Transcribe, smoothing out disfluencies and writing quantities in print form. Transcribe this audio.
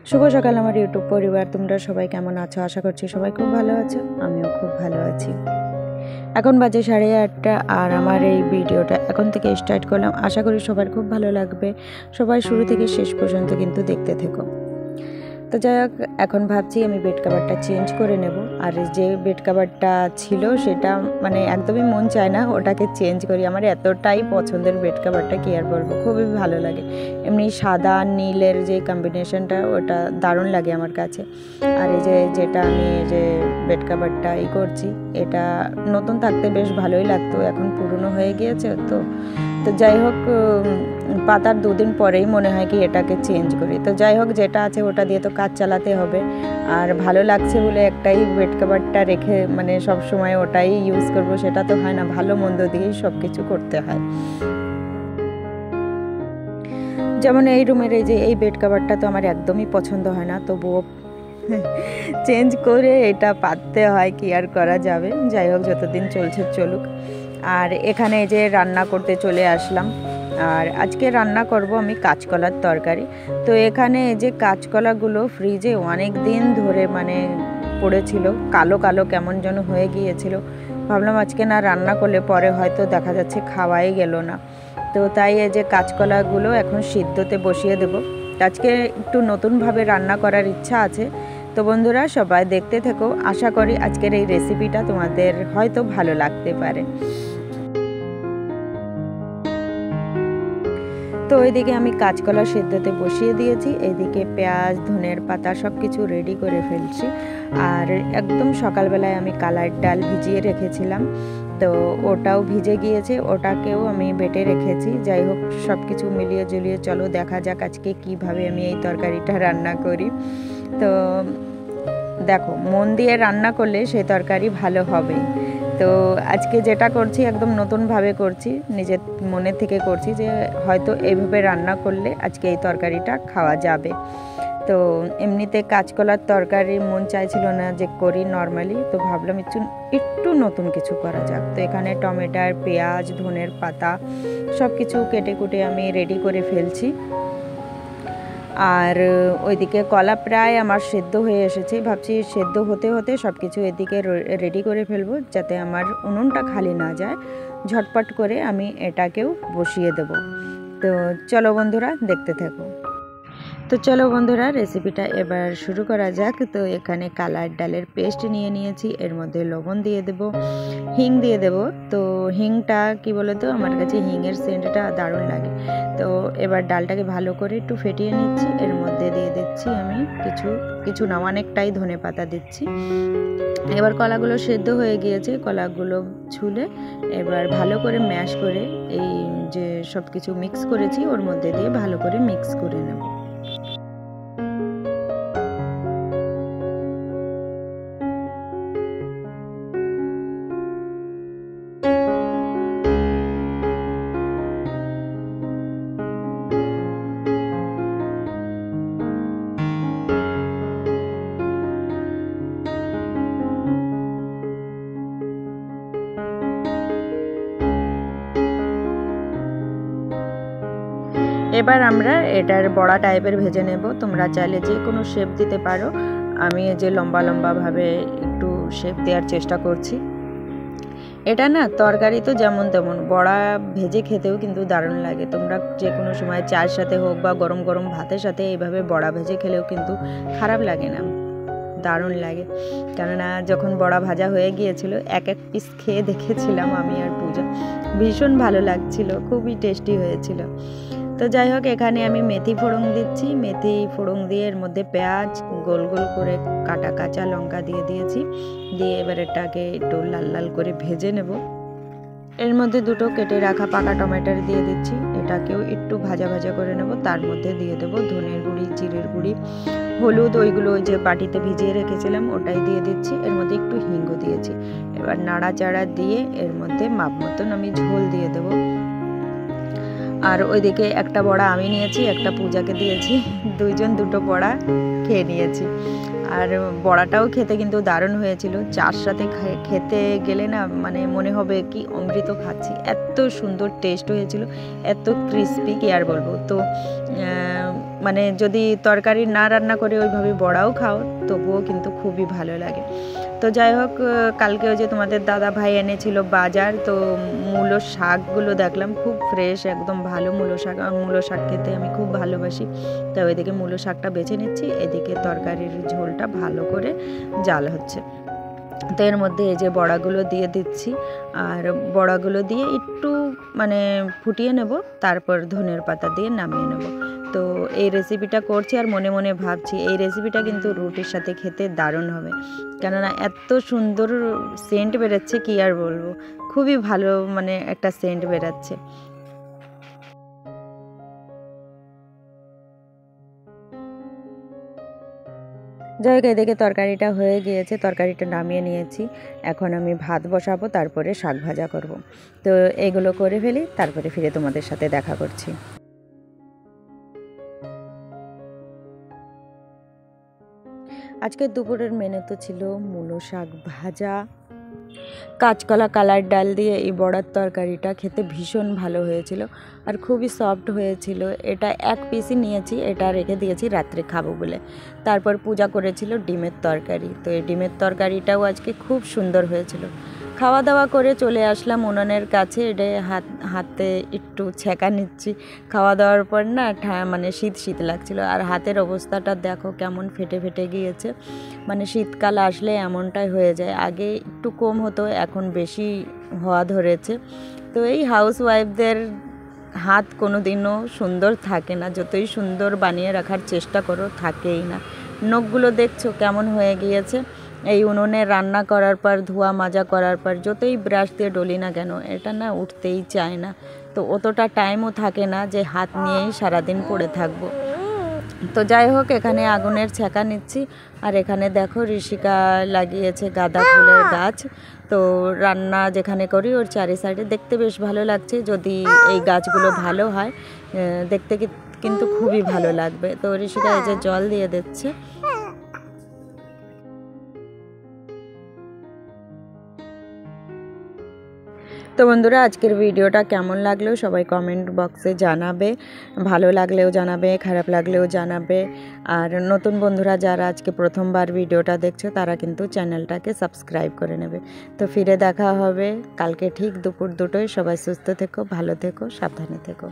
শুভ সকাল আমার ইউটিউব পরিবার, তোমরা সবাই কেমন আছো? আশা করছি সবাই খুব ভালো আছো, আমিও খুব ভালো আছি। এখন বাজে 8:30 আর আমার এই ভিডিওটা এখন থেকে স্টার্ট করলাম। আশা করি সবার খুব ভালো লাগবে। সবাই শুরু থেকে শেষ পর্যন্ত কিন্তু দেখতে থেকো। তো যাই হোক, এখন ভাবছি আমি বেড কাভারটা চেঞ্জ করে নেব। আর যে বেড কাভারটা ছিল সেটা মানে একদমই মন চায় না ওটাকে চেঞ্জ করি। আমার এতটাই পছন্দের বেড কাভারটা, কি আর বলবো, খুবই ভালো লাগে। এমনি সাদা নীলের যে কম্বিনেশনটা ওটা দারুণ লাগে আমার কাছে। আর এই যে যেটা আমি যে বেড কাভারটা করছি, এটা নতুন থাকতে বেশ ভালোই লাগতো, এখন পুরনো হয়ে গিয়েছে। তো যাই হোক, পাতার 2 দিন পরেই মনে হয় কি এটাকে চেঞ্জ করি। তো যাই হোক, যেটা আছে ওটা দিয়ে তো কাজ চালাতে হবে। আর ভালো লাগছে বলে একটাই বেড কাভারটা রেখে মানে সব সময় ওটাই ইউজ করব সেটা তো হয় না, ভালো মন্দ দিয়েই সব কিছু করতে হয়। যেমন এই রুমের এই বেড কাভারটা তো আমার একদমই পছন্দ হয় না, তবুও চেঞ্জ করে এটা পাততে হয়, কি আর করা যাবে। যাই হোক, যতদিন চলছে চলুক। আর এখানে যে রান্না করতে চলে আসলাম। আর আজকে রান্না করব আমি কাঁচকলার তরকারি। তো এখানে যে কাঁচকলাগুলো ফ্রিজে অনেক দিন ধরে মানে পড়েছিল, কালো কালো কেমন যেন হয়ে গিয়েছিল। ভাবলাম আজকে না রান্না করলে পরে হয়তো দেখা যাচ্ছে খাওয়াই গেল না। তো তাই এই যে কাঁচকলাগুলো এখন সিদ্ধতে বসিয়ে দেব। আজকে একটু নতুনভাবে রান্না করার ইচ্ছা আছে। তো বন্ধুরা সবাই দেখতে থেকো, আশা করি আজকের এই রেসিপিটা তোমাদের হয়তো ভালো লাগতে পারে। তো ওইদিকে আমি কাঁচকলা সেদ্ধতে বসিয়ে দিয়েছি, এইদিকে পেঁয়াজ ধনের পাতা সব কিছু রেডি করে ফেলছি। আর একদম সকালবেলায় আমি কালার ডাল ভিজিয়ে রেখেছিলাম, তো ওটাও ভিজে গিয়েছে, ওটাকেও আমি বেটে রেখেছি। যাই হোক, সব কিছু মিলিয়ে জুলিয়ে চলো দেখা যাক আজকে কিভাবে আমি এই তরকারিটা রান্না করি। তো দেখো, মন দিয়ে রান্না করলে সেই তরকারি ভালো হবে। তো আজকে যেটা করছি একদম নতুনভাবে করছি, নিজের মনে থেকে করছি যে হয়তো এইভাবে রান্না করলে আজকে এই তরকারিটা খাওয়া যাবে। তো এমনিতে কাঁচকলার তরকারি মন চাইছিল না যে করি নর্মালি, তো ভাবলাম একটু নতুন কিছু করা যাক। তো এখানে টমেটো, পেঁয়াজ, ধনের পাতা সব কিছু কেটে কুটে আমি রেডি করে ফেলছি। আর ওইদিকে কলা প্রায় আমার সেদ্ধ হয়ে এসেছে, ভাবছি সেদ্ধ হতে হতে সব কিছু এদিকে রেডি করে ফেলবো, যাতে আমার উনুনটা খালি না যায়। ঝটপট করে আমি এটাকেও বসিয়ে দেব। তো চলো বন্ধুরা দেখতে থাকো। তো চলো বন্ধুরা রেসিপিটা এবার শুরু করা যাক। তো এখানে কালার ডালের পেস্ট নিয়ে নিয়েছি, এর মধ্যে লবণ দিয়ে দেব, হিং দিয়ে দেব। তো হিংটা কি বলো তো, আমার কাছে হিংয়ের সেন্টটা দারুণ লাগে। তো এবার ডালটাকে ভালো করে একটু ফেটিয়ে নিচ্ছি, এর মধ্যে দিয়ে দিচ্ছি আমি কিছু না অনেকটাই ধনে পাতা দিচ্ছি। এবার কলাগুলো সেদ্ধ হয়ে গিয়েছে, কলাগুলো ছুলে এবার ভালো করে ম্যাশ করে এই যে সব কিছু মিক্স করেছি ওর মধ্যে দিয়ে ভালো করে মিক্স করে নেব। এবার আমরা এটার বড়া টাইপের ভেজে নেব। তোমরা চাইলে যে কোনো শেপ দিতে পারো, আমি এই যে লম্বা লম্বাভাবে একটু শেপ দেওয়ার চেষ্টা করছি। এটা না তরকারি তো যেমন তেমন, বড়া ভেজে খেতেও কিন্তু দারুণ লাগে। তোমরা যে কোনো সময় চায়ের সাথে হোক বা গরম গরম ভাতের সাথে এইভাবে বড়া ভেজে খেলেও কিন্তু খারাপ লাগে না, দারুণ লাগে। কেননা যখন বড়া ভাজা হয়ে গিয়েছিল এক পিস খেয়ে দেখেছিলাম আমি আর পূজা, ভীষণ ভালো লাগছিল, খুবই টেস্টি হয়েছিল। তো যাই হোক, এখানে আমি মেথি ফোড়ন দিচ্ছি, মেথি ফোড়ন দিয়ে এর মধ্যে পেঁয়াজ গোল গোল করে কাটা কাঁচা লঙ্কা দিয়ে দিয়েছি, দিয়ে এবার এটাকে একটু লাল লাল করে ভেজে নেব। এর মধ্যে 2টো কেটে রাখা পাকা টমেটো দিয়ে দিচ্ছি, এটাকেও একটু ভাজা ভাজা করে নেব। তার মধ্যে দিয়ে দেবো ধনের গুঁড়ি, জিরের গুঁড়ি, হলুদ, ওইগুলো ওই যে বাটিতে ভিজিয়ে রেখেছিলাম ওটাই দিয়ে দিচ্ছি। এর মধ্যে একটু হিংও দিয়েছি। এবার নাড়াচাড়া দিয়ে এর মধ্যে মাপ মতন আমি ঝোল দিয়ে দেবো। আর ওইদিকে একটা বড়া আমি নিয়েছি, একটা পূজাকে দিয়েছি, 2জন 2টো বড়া খেয়ে নিয়েছি। আর বড়াটাও খেতে কিন্তু দারুণ হয়েছিল, চার সাথে খেতে গেলে না মানে মনে হবে কি অমৃত খাচ্ছি, এত সুন্দর টেস্ট হয়েছিল, এত ক্রিস্পি, কি আর বলবো। তো মানে যদি তরকারি না রান্না করে ওইভাবে বড়াও খাও তবুও কিন্তু খুবই ভালো লাগে। তো যাই হোক, কালকে ওই যে তোমাদের দাদা ভাই এনেছিল বাজার, তো মূলো শাকগুলো দেখলাম খুব ফ্রেশ, একদম ভালো মূলো শাক। মূলো শাক খেতে আমি খুব ভালোবাসি। তো ওইদিকে মূলো শাকটা বেছে নিচ্ছি, এদিকে তরকারির ঝোলটা ভালো করে জাল হচ্ছে। তো এর মধ্যে এই যে বড়াগুলো দিয়ে দিচ্ছি, আর বড়াগুলো দিয়ে একটু মানে ফুটিয়ে নেব, তারপর ধনের পাতা দিয়ে নামিয়ে নেব। তো এই রেসিপিটা করছি আর মনে মনে ভাবছি এই রেসিপিটা কিন্তু রুটির সাথে খেতে দারুণ হবে, কেননা এত সুন্দর সেন্ট বেরোচ্ছে কি আর বলবো, খুবই ভালো মানে একটা সেন্ট বেরাচ্ছে। যাই হোক, এদিকে তরকারিটা হয়ে গিয়েছে, তরকারিটা নামিয়ে নিয়েছি। এখন আমি ভাত বসাবো, তারপরে শাক ভাজা করব। তো এগুলো করে ফেলি, তারপরে ফিরে তোমাদের সাথে দেখা করছি। আজকের দুপুরের মেনু তো ছিল মূলো শাক ভাজা, কাঁচকলা কালার ডাল দিয়ে এই বড়ার তরকারিটা খেতে ভীষণ ভালো হয়েছিল আর খুবই সফট হয়েছিল। এটা এক পিসই নিয়েছি, এটা রেখে দিয়েছি রাত্রে খাবো বলে। তারপর পূজা করেছিল ডিমের তরকারি, তো এই ডিমের তরকারিটাও আজকে খুব সুন্দর হয়েছিল। খাওয়া দাওয়া করে চলে আসলাম উনুনের কাছে, এটা হাতে একটু ছেঁকা নিচ্ছি। খাওয়া দাওয়ার পর না মানে শীত শীত লাগছিল, আর হাতের অবস্থাটা দেখো কেমন ফেটে ফেটে গিয়েছে। মানে শীতকাল আসলে এমনটাই হয়ে যায়, আগে একটু কম হতো, এখন বেশি হওয়া ধরেছে। তো এই হাউসওয়াইফদের হাত কোনো দিনও সুন্দর থাকে না, যতই সুন্দর বানিয়ে রাখার চেষ্টা করো থাকেই না। নখগুলো দেখছো কেমন হয়ে গিয়েছে। এই উনুনে রান্না করার পর, ধোয়া মাজা করার পর যতই ব্রাশ দিয়ে ডলি না কেন, এটা না উঠতেই চায় না। তো অতটা টাইমও থাকে না যে হাত নিয়েই সারাদিন পড়ে থাকবো। তো যাই হোক, এখানে আগুনের ছেঁকা নিচ্ছি, আর এখানে দেখো ঋষিকা লাগিয়েছে গাঁদা ফুলের গাছ। তো রান্না যেখানে করি ওর চারি সাইডে দেখতে বেশ ভালো লাগছে, যদি এই গাছগুলো ভালো হয় দেখতে কিন্তু খুবই ভালো লাগবে। তো ঋষিকা এই যে জল দিয়ে দিচ্ছে। তো বন্ধুরা, আজকের ভিডিওটা কেমন লাগলো সবাই কমেন্ট বক্সে জানাবে, ভালো লাগলেও জানাবে, খারাপ লাগলেও জানাবে। আর নতুন বন্ধুরা যারা আজকে প্রথমবার ভিডিওটা দেখছো তারা কিন্তু চ্যানেলটাকে সাবস্ক্রাইব করে নেবে। তো ফিরে দেখা হবে কালকে ঠিক দুপুর 2টোয়। সবাই সুস্থ থেকো, ভালো থেকো, সাবধানে থেকো।